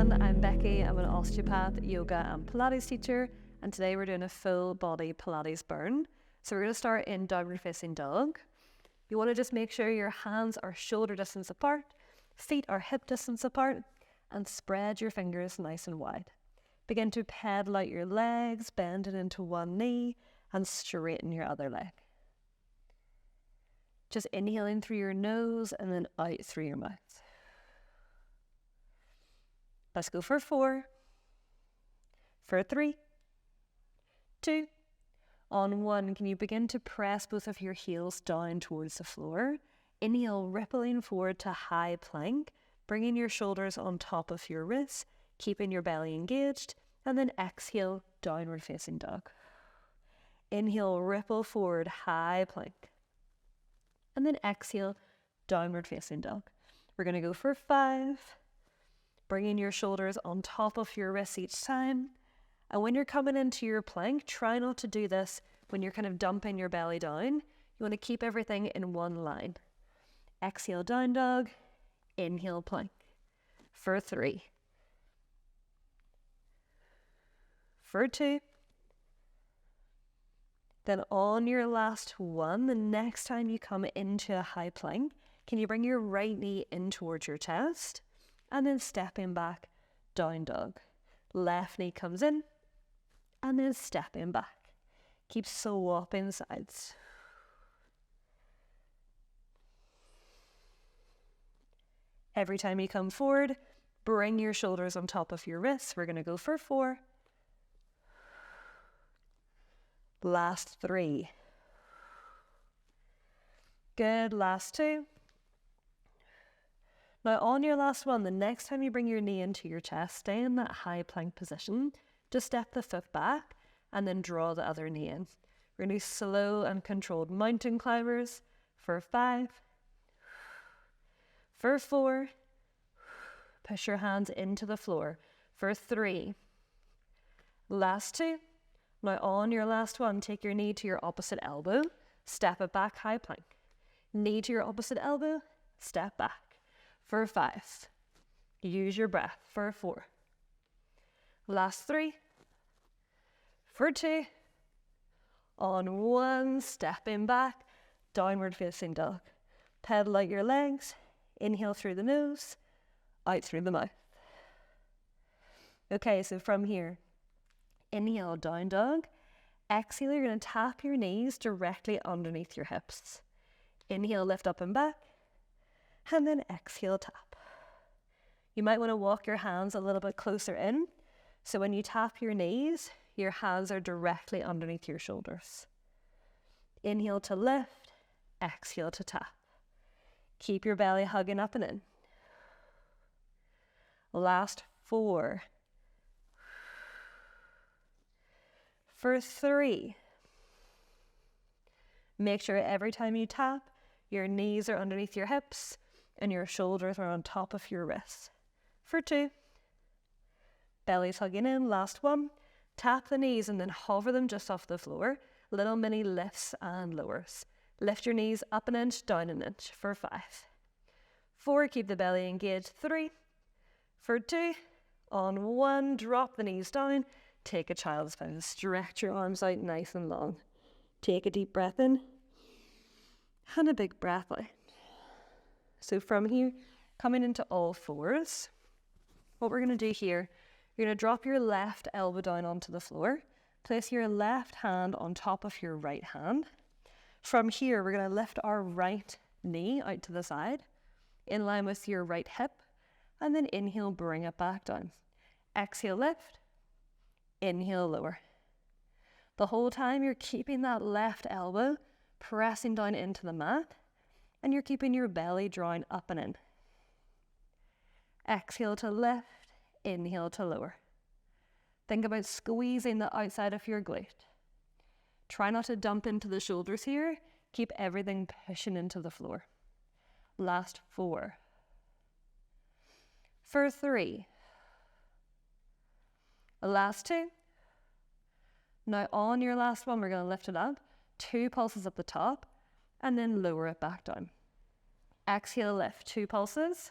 everyone, I'm Becky. I'm an osteopath, yoga and Pilates teacher, and today we're doing a full body Pilates burn. So we're going to start in downward facing dog. You want to just make sure your hands are shoulder distance apart, feet are hip distance apart, and spread your fingers nice and wide. Begin to pedal out your legs, bend it into one knee, and straighten your other leg. Just inhaling through your nose and then out through your mouth. Let's go for 4, for 3, 2, on 1. Can you begin to press both of your heels down towards the floor? Inhale, rippling forward to high plank, bringing your shoulders on top of your wrists, keeping your belly engaged, and then exhale, downward facing dog. Inhale, ripple forward, high plank, and then exhale, downward facing dog. We're going to go for 5. Bringing your shoulders on top of your wrists each time. And when you're coming into your plank, try not to do this when you're kind of dumping your belly down. You want to keep everything in one line. Exhale, down dog. Inhale, plank. For 3. For 2. Then on your last one, the next time you come into a high plank, can you bring your right knee in towards your chest? And then stepping back, down dog. Left knee comes in, and then stepping back. Keep swapping sides. Every time you come forward, bring your shoulders on top of your wrists. We're going to go for 4. Last 3. Good, last 2. Now on your last one, the next time you bring your knee into your chest, stay in that high plank position. Just step the foot back and then draw the other knee in. We're going to do slow and controlled mountain climbers for 5. For 4. Push your hands into the floor. For 3. Last 2. Now on your last one, take your knee to your opposite elbow. Step it back, high plank. Knee to your opposite elbow. Step back. For 5. Use your breath. For 4. Last 3. For 2. On 1, stepping back, downward facing dog. Pedal out your legs. Inhale through the nose, out through the mouth. Okay, so from here, inhale, down dog. Exhale, you're going to tap your knees directly underneath your hips. Inhale, lift up and back. And then exhale, tap. You might want to walk your hands a little bit closer in. So when you tap your knees, your hands are directly underneath your shoulders. Inhale to lift, exhale to tap. Keep your belly hugging up and in. Last 4. For 3. Make sure every time you tap, your knees are underneath your hips and your shoulders are on top of your wrists. For 2. Belly's hugging in. Last 1. Tap the knees and then hover them just off the floor. Little mini lifts and lowers. Lift your knees up an inch, down an inch. For 5. 4. Keep the belly engaged. 3. For 2. On 1. Drop the knees down. Take a child's pose. Stretch your arms out nice and long. Take a deep breath in. And a big breath out. So from here, coming into all fours, what we're going to do here, you're going to drop your left elbow down onto the floor. Place your left hand on top of your right hand. From here, we're going to lift our right knee out to the side, in line with your right hip, and then inhale, bring it back down. Exhale, lift. Inhale, lower. The whole time you're keeping that left elbow pressing down into the mat, and you're keeping your belly drawn up and in. Exhale to lift, inhale to lower. Think about squeezing the outside of your glute. Try not to dump into the shoulders here. Keep everything pushing into the floor. Last 4. For 3. Last 2. Now on your last one, we're going to lift it up. 2 pulses at the top, and then lower it back down. Exhale, lift. 2 pulses.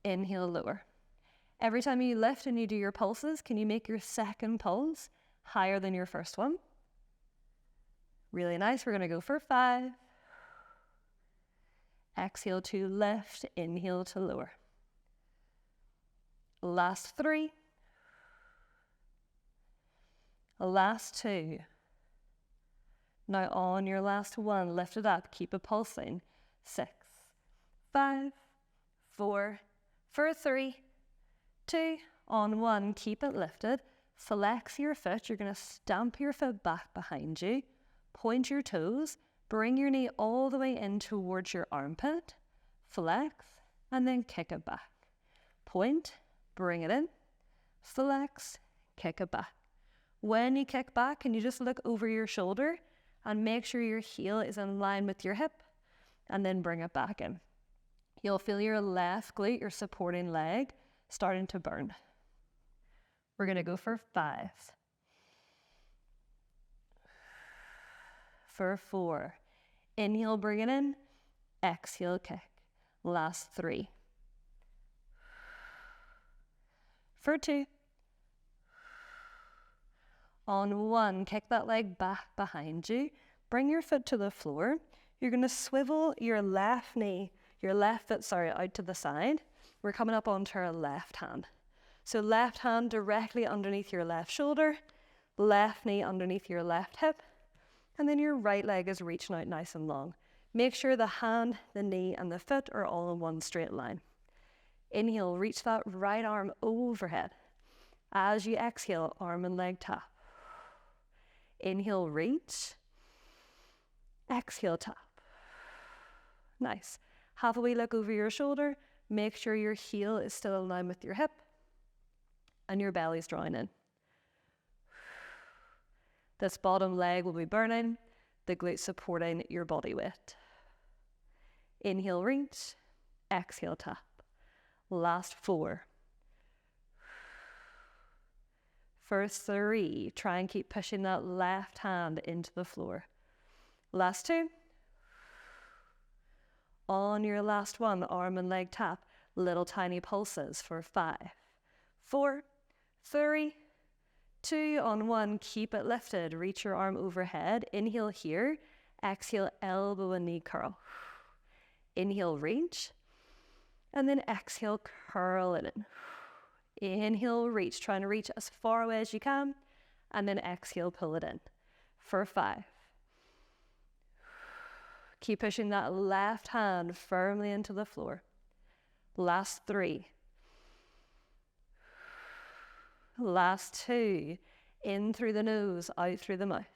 Inhale, lower. Every time you lift and you do your pulses, can you make your second pulse higher than your first one? Really nice. We're going to go for 5. Exhale to lift, inhale to lower. Last 3. Last 2. Now on your last 1, lift it up, keep it pulsing. 6, 5, 4, for 3, 2, on 1, keep it lifted. Flex your foot, you're going to stamp your foot back behind you. Point your toes, bring your knee all the way in towards your armpit. Flex, and then kick it back. Point, bring it in. Flex, kick it back. When you kick back, can you just look over your shoulder and make sure your heel is in line with your hip, and then bring it back in. You'll feel your left glute, your supporting leg, starting to burn. We're going to go for 5. For 4. Inhale, bring it in. Exhale, kick. Last 3. For 2. On 1, kick that leg back behind you. Bring your foot to the floor. You're going to swivel your left knee, your left foot, out to the side. We're coming up onto our left hand. So left hand directly underneath your left shoulder, left knee underneath your left hip, and then your right leg is reaching out nice and long. Make sure the hand, the knee, and the foot are all in one straight line. Inhale, reach that right arm overhead. As you exhale, arm and leg tap. Inhale, reach. Exhale, tap. Nice. Have a wee look over your shoulder. Make sure your heel is still in line with your hip and your belly's drawing in. This bottom leg will be burning, the glute supporting your body weight. Inhale, reach. Exhale, tap. Last 4. For 3, try and keep pushing that left hand into the floor. Last 2. On your last 1, arm and leg tap, little tiny pulses for 5, 4, 3, 2, on 1, keep it lifted, reach your arm overhead, inhale here, exhale, elbow and knee curl. Inhale, reach, and then exhale, curl it in. Inhale, reach, trying to reach as far away as you can, and then exhale, pull it in for 5. Keep pushing that left hand firmly into the floor. Last 3. Last 2. In through the nose, out through the mouth.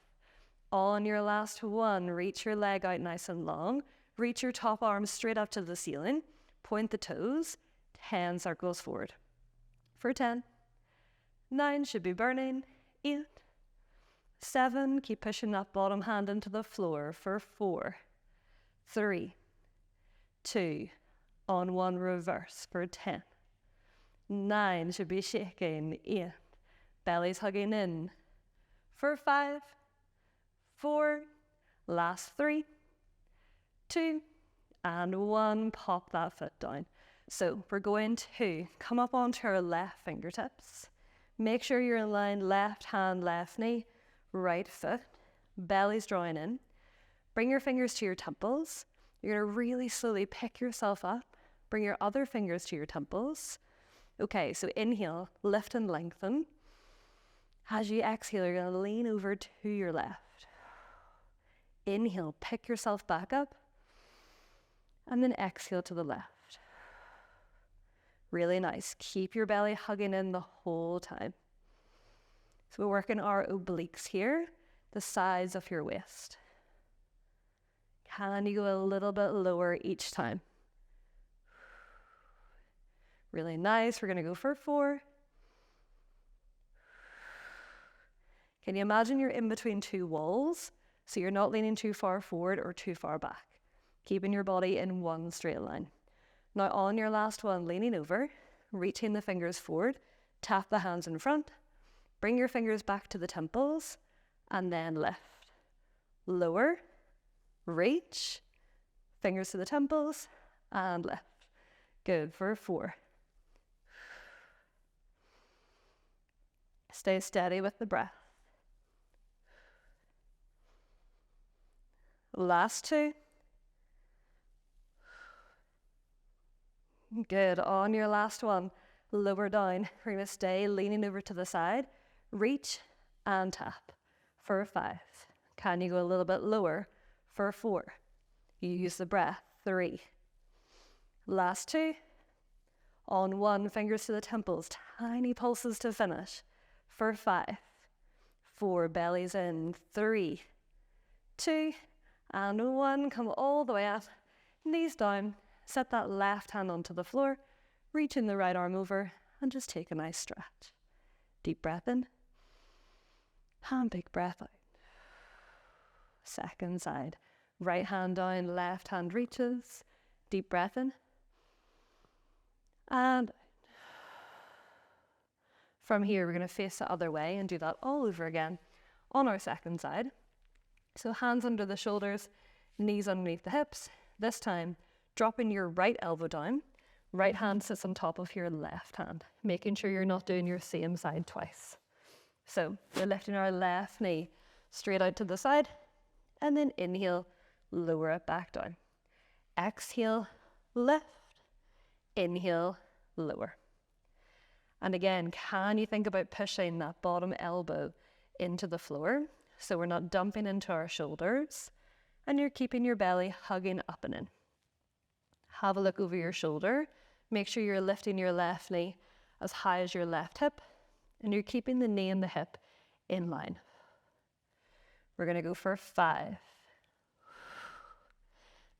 On your last 1, reach your leg out nice and long. Reach your top arm straight up to the ceiling. Point the toes. 10 circles forward. For 10. 9 should be burning. 8. 7. Keep pushing that bottom hand into the floor for 4. 3, 2, on 1, reverse for 10. 9 should be shaking. 8, belly's hugging in for 5, 4, last 3, 2, and 1. Pop that foot down. So we're going to come up onto our left fingertips. Make sure you're in line, left hand, left knee, right foot, belly's drawing in. Bring your fingers to your temples. You're going to really slowly pick yourself up. Bring your other fingers to your temples. Okay, so inhale, lift and lengthen. As you exhale, you're going to lean over to your left. Inhale, pick yourself back up. And then exhale to the left. Really nice. Keep your belly hugging in the whole time. So we're working our obliques here, the sides of your waist. Can you go a little bit lower each time? Really nice. We're going to go for 4. Can you imagine you're in between 2 walls? So you're not leaning too far forward or too far back. Keeping your body in one straight line. Now on your last 1, leaning over, reaching the fingers forward, tap the hands in front, bring your fingers back to the temples, and then lift. Lower. Reach, fingers to the temples, and lift. Good for 4. Stay steady with the breath. Last 2. Good. On your last one, lower down. We're going to stay leaning over to the side. Reach and tap for 5. Can you go a little bit lower for 4? Use the breath. 3. Last 2. On 1, fingers to the temples. Tiny pulses to finish for 5. 4, bellies in. 3, 2, and 1. Come all the way up. Knees down. Set that left hand onto the floor. Reaching the right arm over and just take a nice stretch. Deep breath in. And big breath out. Second side. Right hand down, left hand reaches. Deep breath in. And out. From here, we're going to face the other way and do that all over again on our second side. So hands under the shoulders, knees underneath the hips. This time, dropping your right elbow down. Right hand sits on top of your left hand, making sure you're not doing your same side twice. So we're lifting our left knee straight out to the side, and then inhale, lower it back down. Exhale, lift. Inhale, lower. And again, can you think about pushing that bottom elbow into the floor so we're not dumping into our shoulders, and you're keeping your belly hugging up and in. Have a look over your shoulder. Make sure you're lifting your left knee as high as your left hip, and you're keeping the knee and the hip in line. We're going to go for 5.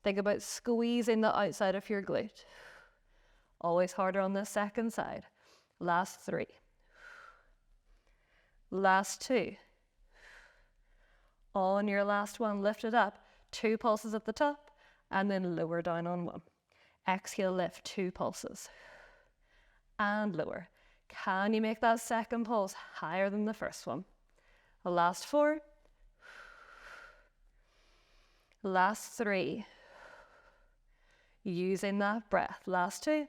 Think about squeezing the outside of your glute. Always harder on the second side. Last 3. Last 2. On your last one, lift it up. 2 pulses at the top, and then lower down on 1. Exhale, lift 2 pulses. And lower. Can you make that second pulse higher than the first one? Last 4. Last 3. Using that breath. Last 2.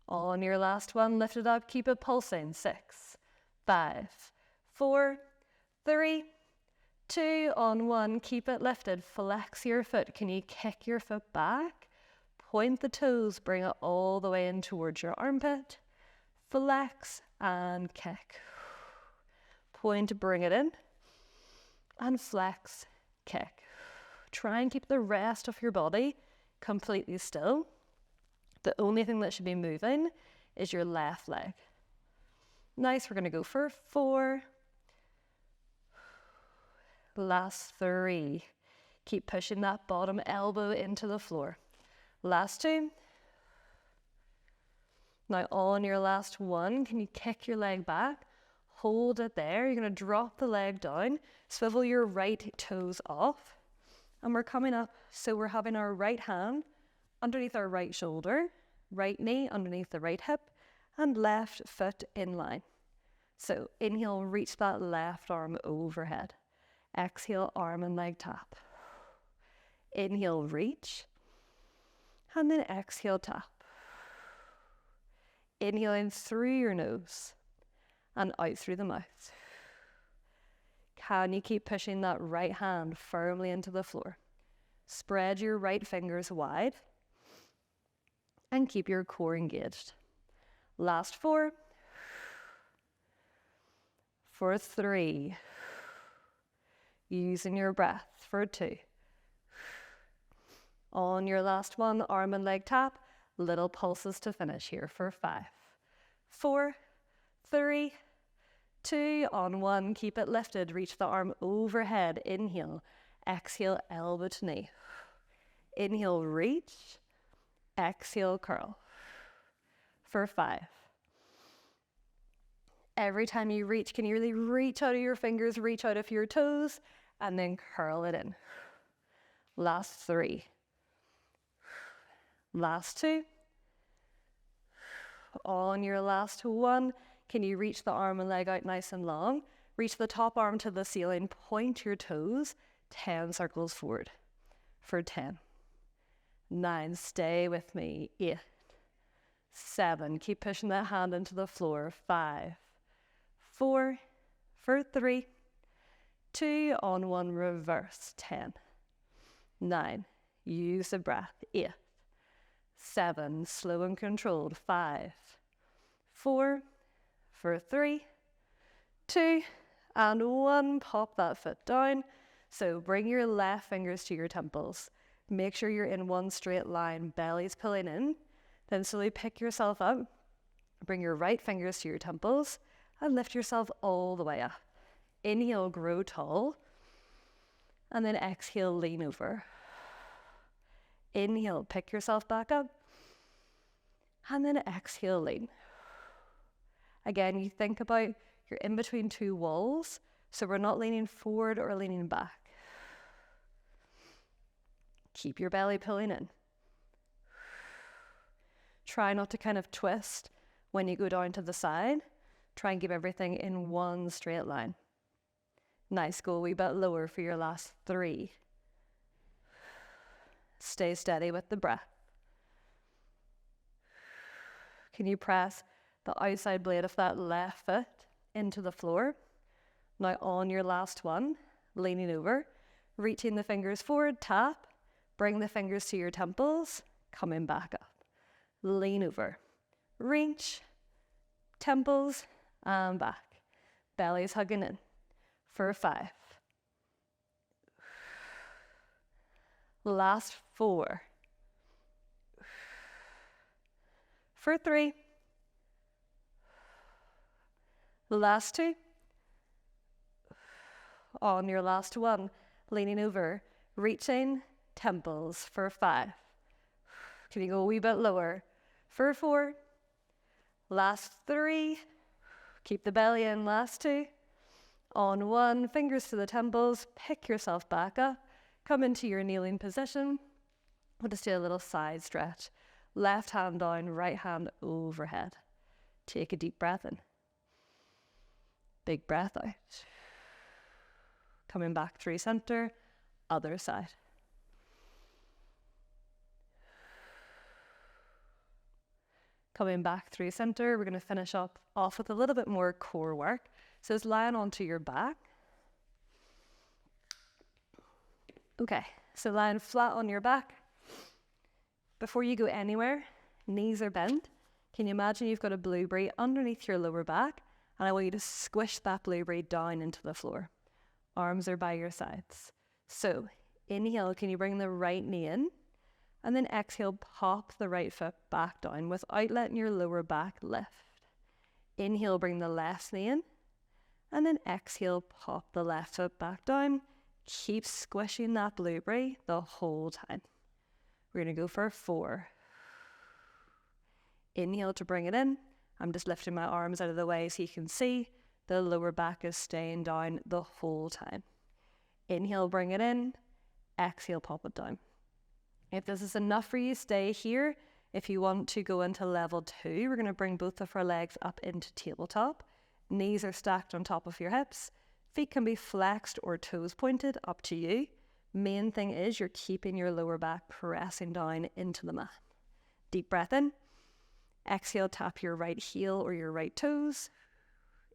On your last one, lift it up, keep it pulsing. 6, 5, 4, 3, 2, on 1, keep it lifted. Flex your foot. Can you kick your foot back? Point the toes, bring it all the way in towards your armpit. Flex and kick. Point, bring it in. And flex, kick. Try and keep the rest of your body completely still. The only thing that should be moving is your left leg. Nice, we're going to go for 4. Last 3. Keep pushing that bottom elbow into the floor. Last 2. Now on your last 1, can you kick your leg back? Hold it there. You're going to drop the leg down, swivel your right toes off, and we're coming up. So we're having our right hand underneath our right shoulder, right knee underneath the right hip, and left foot in line. So inhale, reach that left arm overhead. Exhale, arm and leg tap. Inhale, reach. And then exhale, tap. Inhaling through your nose and out through the mouth. Can you keep pushing that right hand firmly into the floor? Spread your right fingers wide and keep your core engaged. Last 4. For 3. Using your breath for 2. On your last one, arm and leg tap. Little pulses to finish here for 5. 4, 3, 2, on 1, keep it lifted. Reach the arm overhead. Inhale, exhale, elbow to knee. Inhale, reach. Exhale, curl. For 5. Every time you reach, can you really reach out of your fingers, reach out of your toes, and then curl it in. Last 3. Last 2. On your last 1, can you reach the arm and leg out nice and long? Reach the top arm to the ceiling, point your toes, 10 circles forward for 10. 9, stay with me. 8, 7, keep pushing that hand into the floor. 5, 4, for 3, 2, on 1, reverse, 10, 9, use the breath, 8, 7, slow and controlled, 5, 4, for 3, 2, and 1, pop that foot down. So bring your left fingers to your temples. Make sure you're in one straight line, belly's pulling in. Then slowly pick yourself up. Bring your right fingers to your temples and lift yourself all the way up. Inhale, grow tall. And then exhale, lean over. Inhale, pick yourself back up. And then exhale, lean. Again, you think about you're in between two walls, so we're not leaning forward or leaning back. Keep your belly pulling in. Try not to kind of twist when you go down to the side. Try and keep everything in one straight line. Nice, go a wee bit lower for your last 3. Stay steady with the breath. Can you press the outside blade of that left foot into the floor? Now on your last one, leaning over, reaching the fingers forward, tap, bring the fingers to your temples, coming back up. Lean over, reach, temples, and back. Belly's hugging in for 5. Last 4. For 3. Last 2. On your last one, leaning over, reaching, temples for 5. Can you go a wee bit lower? For 4. Last 3. Keep the belly in, last 2. On 1, fingers to the temples, pick yourself back up, come into your kneeling position. We'll just do a little side stretch. Left hand down, right hand overhead. Take a deep breath in. Big breath out. Coming back through center, other side. Coming back through center, we're going to finish off with a little bit more core work. So it's lying onto your back. Okay, so lying flat on your back. Before you go anywhere, knees are bent. Can you imagine you've got a blueberry underneath your lower back? And I want you to squish that blueberry down into the floor. Arms are by your sides. So inhale, can you bring the right knee in? And then exhale, pop the right foot back down without letting your lower back lift. Inhale, bring the left knee in. And then exhale, pop the left foot back down. Keep squishing that blueberry the whole time. We're going to go for 4. Inhale to bring it in. I'm just lifting my arms out of the way so you can see the lower back is staying down the whole time. Inhale, bring it in. Exhale, pop it down. If this is enough for you, stay here. If you want to go into level 2, we're going to bring both of our legs up into tabletop. Knees are stacked on top of your hips. Feet can be flexed or toes pointed, up to you. Main thing is you're keeping your lower back pressing down into the mat. Deep breath in. Exhale, tap your right heel or your right toes.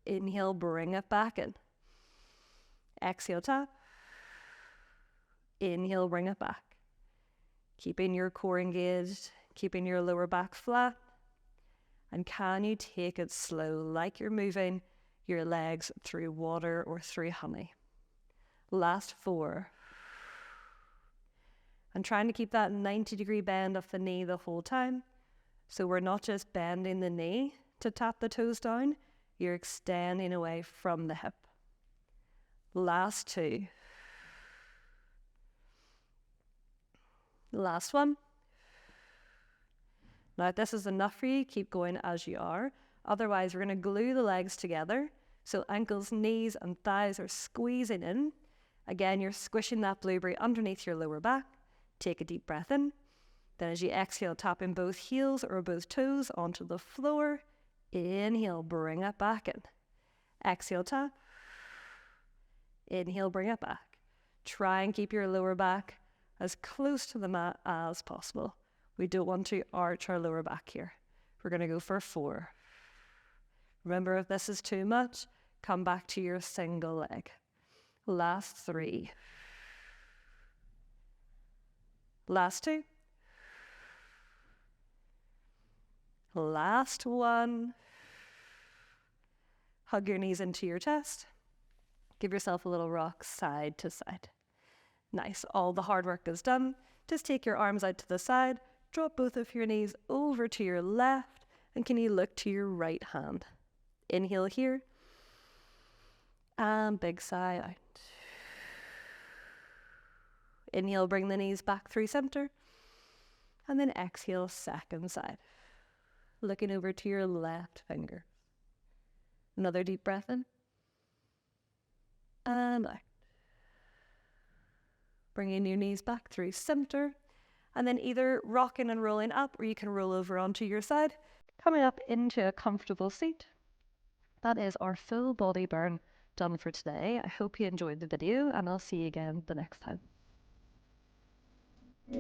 Inhale, bring it back in. Exhale, tap. Inhale, bring it back. Keeping your core engaged, keeping your lower back flat. And can you take it slow, like you're moving your legs through water or through honey? Last 4. And trying to keep that 90-degree bend of the knee the whole time. So we're not just bending the knee to tap the toes down, you're extending away from the hip. Last 2. Last 1. Now if this is enough for you, keep going as you are. Otherwise, we're going to glue the legs together. So ankles, knees, and thighs are squeezing in. Again, you're squishing that blueberry underneath your lower back. Take a deep breath in. Then as you exhale, tapping both heels or both toes onto the floor. Inhale, bring it back in. Exhale, tap. Inhale, bring it back. Try and keep your lower back as close to the mat as possible. We don't want to arch our lower back here. We're going to go for 4. Remember, if this is too much, Come back to your single leg. Last 3. Last 2. Last 1. Hug your knees into your chest. Give yourself a little rock side to side. Nice. All the hard work is done. Just take your arms out to the side. Drop both of your knees over to your left. And can you look to your right hand? Inhale here. And big sigh out. Inhale, bring the knees back through center. And then exhale, second side. Looking over to your left finger. Another deep breath in. And out. Bringing your knees back through center. And then either rocking and rolling up, or you can roll over onto your side. Coming up into a comfortable seat. That is our full body burn done for today. I hope you enjoyed the video, and I'll see you again the next time.